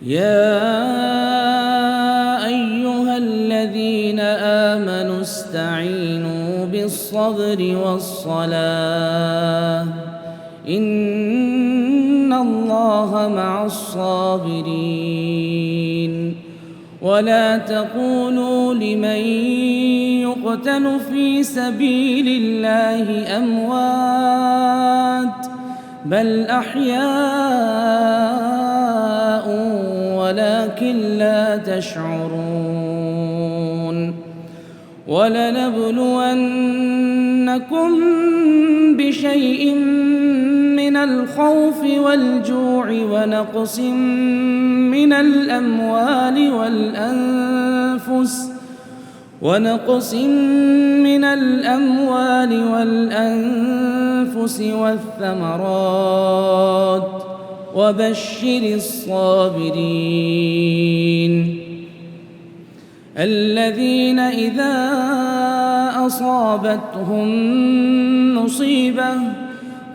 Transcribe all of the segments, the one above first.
يا أيها الذين آمنوا استعينوا بالصبر والصلاة إن الله مع الصابرين ولا تقولوا لمن يقتل في سبيل الله أموات بل أحياء ولكن لا تشعرون ولنبلونكم بشيء من الخوف والجوع ونقص من الأموال والأنفس والثمرات وبشر الصابرين الذين إذا أصابتهم مصيبة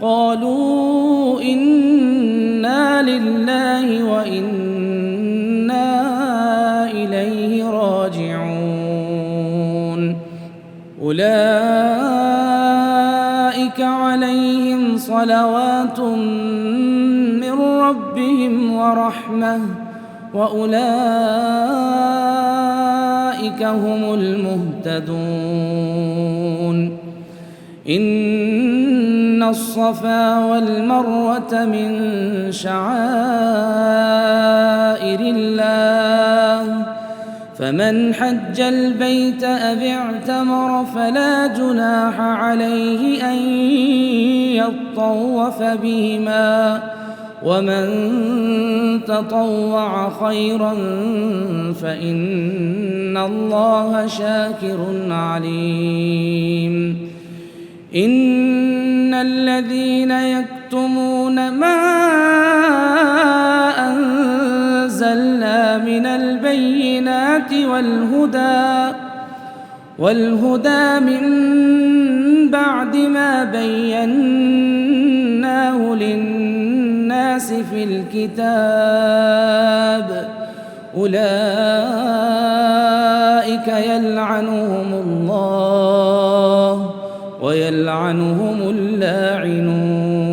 قالوا إنا لله وإنا إليه راجعون أولئك عليهم صلوات من ربهم ورحمة وأولئك هم المهتدون إن الصفا والمروة من شعائر الله فمن حج البيت أو اعتمر فلا جناح عليه أن يطوف بهما ومن تطوع خيرا فإن الله شاكر عليم إن الذين يكتمون ما أنزلنا من البينات والهدى من بعد ما بيناه للناس في الكتاب أولئك يلعنهم الله ويلعنهم اللاعنون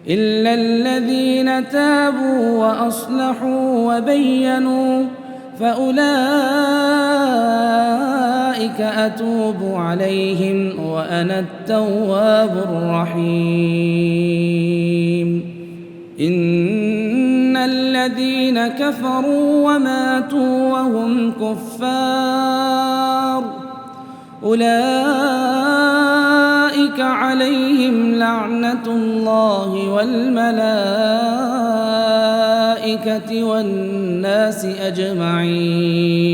إلا الذين تابوا وأصلحوا وبينوا فأولئك أتوب عليهم وأنا التواب الرحيم إن الذين كفروا وماتوا وهم كفار أولئك عليهم لعنة الله والملائكة والناس أجمعين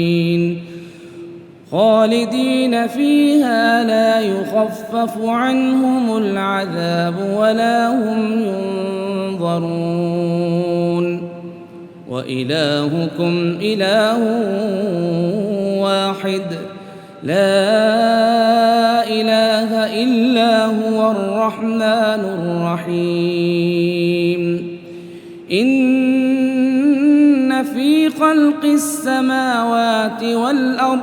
خالدين فيها لا يخفف عنهم العذاب ولا هم ينظرون وإلهكم إله واحد لا إله إلا هو الرحمن الرحيم إن في خلق السماوات والأرض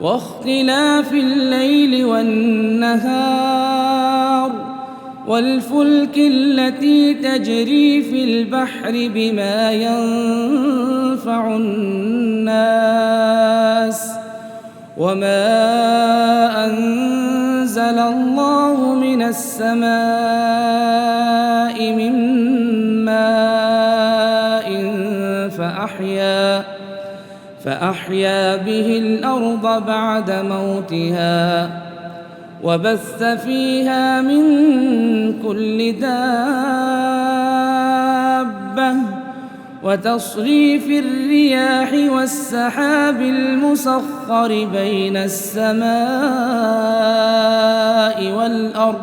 واختلاف الليل والنهار والفلك التي تجري في البحر بما ينفع الناس وما أنزل الله من السماء من ماء فأحيا به الأرض بعد موتها وبث فيها من كل دابة وتصريف الرياح والسحاب المسخر بين السماء والأرض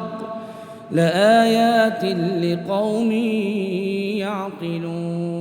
لآيات لقوم يعقلون.